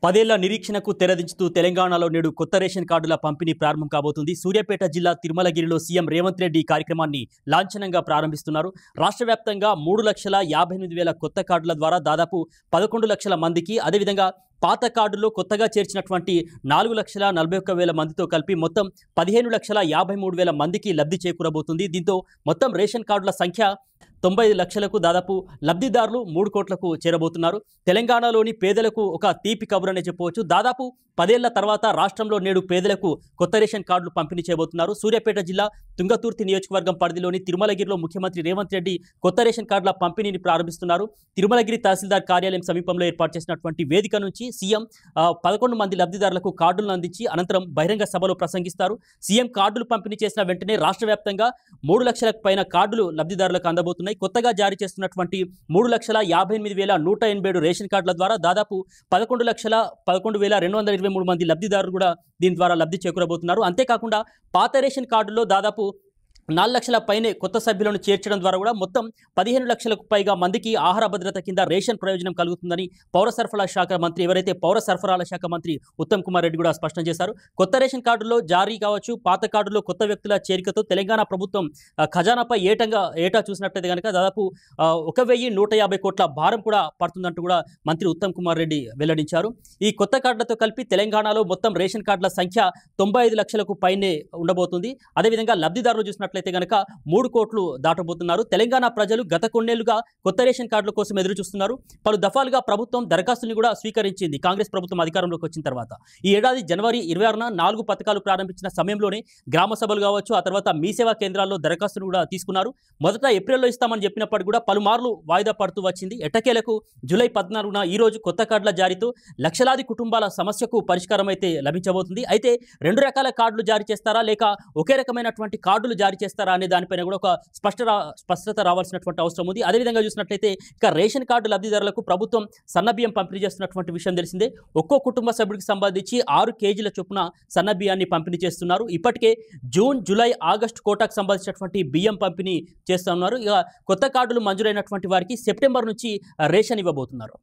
10 ఏళ్ల నిరీక్షణకు తెరదించుతూ తెలంగాణలో నేడు కొత్త రేషన్ కార్డుల పంపిణీ ప్రారంభం కాబోతుంది. సూర్యాపేట జిల్లా తిరుమలగిరిలో సీఎం రేవంత్ రెడ్డి ఈ కార్యక్రమాన్ని లాంఛనంగా ప్రారంభిస్తున్నారు. రాష్ట్ర వ్యాప్తంగా 3,58,000 కొత్త కార్డుల ద్వారా దాదాపు 11 లక్షల మందికి, అదేవిధంగా పాత కార్డుల్లో కొత్తగా చేర్చినటువంటి 4,41,000 మందితో కలిపి మొత్తం 15,53,000 మందికి లబ్ధి చేకూరబోతుంది. దీంతో మొత్తం రేషన్ కార్డుల సంఖ్య 90 లక్షలకు, దాదాపు లబ్ధిదారులు 3 కోట్లకు చేరబోతున్నారు. తెలంగాణలోని పేదలకు ఒక తీపి కబురనే చెప్పవచ్చు. దాదాపు 10 ఏళ్ల తర్వాత రాష్ట్రంలో నేడు పేదలకు కొత్త రేషన్ కార్డులు పంపిణీ చేయబోతున్నారు. సూర్యాపేట జిల్లా తుంగతుర్తి నియోజకవర్గం పరిధిలోని తిరుమలగిరిలో ముఖ్యమంత్రి రేవంత్ రెడ్డి కొత్త రేషన్ కార్డుల పంపిణీని ప్రారంభిస్తున్నారు. తిరుమలగిరి తహసీల్దార్ కార్యాలయం సమీపంలో ఏర్పాటు చేసినటువంటి వేదిక నుంచి సీఎం 11 మంది లబ్ధిదారులకు కార్డులను అందించి అనంతరం బహిరంగ సభలో ప్రసంగిస్తారు. సీఎం కార్డులు పంపిణీ చేసిన వెంటనే రాష్ట్ర వ్యాప్తంగా 3 లక్షలకు పైన కార్డులు లబ్ధిదారులకు అందబోతున్నాయి. కొత్తగా జారీ చేస్తున్నటువంటి 3,58,187 రేషన్ కార్డుల ద్వారా దాదాపు 11,11,223 మంది లబ్ధిదారులు కూడా దీని ద్వారా లబ్ధి చేకూరబోతున్నారు. అంతేకాకుండా పాత రేషన్ కార్డుల్లో దాదాపు 4 లక్షల పైనే కొత్త సభ్యులను చేర్చడం ద్వారా కూడా మొత్తం 15 లక్షలకు పైగా మందికి ఆహార భద్రత కింద రేషన్ ప్రయోజనం కలుగుతుందని పౌర సరఫరాల శాఖ మంత్రి, ఎవరైతే పౌర సరఫరాల శాఖ మంత్రి ఉత్తమ్ కుమార్ రెడ్డి కూడా స్పష్టం చేశారు. కొత్త రేషన్ కార్డుల్లో జారీ కావచ్చు, పాత కార్డుల్లో కొత్త వ్యక్తుల చేరికతో తెలంగాణ ప్రభుత్వం ఖజానాపై ఏటా చూసినట్లయితే కనుక దాదాపు 1,150 కోట్ల భారం కూడా పడుతుందంటూ కూడా మంత్రి ఉత్తమ్ కుమార్ రెడ్డి వెల్లడించారు. ఈ కొత్త కార్డులతో కలిపి తెలంగాణలో మొత్తం రేషన్ కార్డుల సంఖ్య 95 లక్షలకు పైనే ఉండబోతుంది. అదేవిధంగా లబ్ధిదారులు చూసినట్లయితే కనుక 3 కోట్లు దాటబోతున్నారు. తెలంగాణ ప్రజలు గత కొన్నేళ్లుగా కొత్త రేషన్ కార్డుల కోసం ఎదురు చూస్తున్నారు. పలు దఫాలుగా ప్రభుత్వం దరఖాస్తుని కూడా స్వీకరించింది కాంగ్రెస్ ప్రభుత్వం అధికారంలోకి వచ్చిన తర్వాత. ఈ ఏడాది జనవరి 26న 4 పథకాలు ప్రారంభించిన సమయంలోనే గ్రామ సభలు కావచ్చు, ఆ తర్వాత మీ సేవా కేంద్రాల్లో దరఖాస్తును కూడా తీసుకున్నారు. మొదట ఏప్రిల్లో ఇస్తామని చెప్పినప్పటికీ కూడా పలుమార్లు వాయిదా పడుతూ వచ్చింది. ఎట్టకేలకు జూలై 14న ఈ రోజు కొత్త కార్డుల జారీతో లక్షలాది కుటుంబాల సమస్యకు పరిష్కారం అయితే లభించబోతుంది. అయితే 2 రకాల కార్డులు జారీ చేస్తారా, లేక ఒకే రకమైనటువంటి కార్డులు జారీ చేస్తారా అనే దానిపైన కూడా ఒక స్పష్టత రావాల్సినటువంటి అవసరం ఉంది. అదేవిధంగా చూసినట్లయితే ఇక రేషన్ కార్డు లబ్ధిదారులకు ప్రభుత్వం సన్నబియ్యం పంపిణీ చేస్తున్నటువంటి విషయం తెలిసిందే. ఒక్కో కుటుంబ సభ్యుడికి సంబంధించి 6 కేజీల చొప్పున సన్నబియ్యాన్ని పంపిణీ చేస్తున్నారు. ఇప్పటికే జూన్, జూలై, ఆగస్టు కోటాకు సంబంధించినటువంటి బియ్యం పంపిణీ చేస్తున్నారు. ఇక కొత్త కార్డులు మంజూరైనటువంటి వారికి సెప్టెంబర్ నుంచి రేషన్ ఇవ్వబోతున్నారు.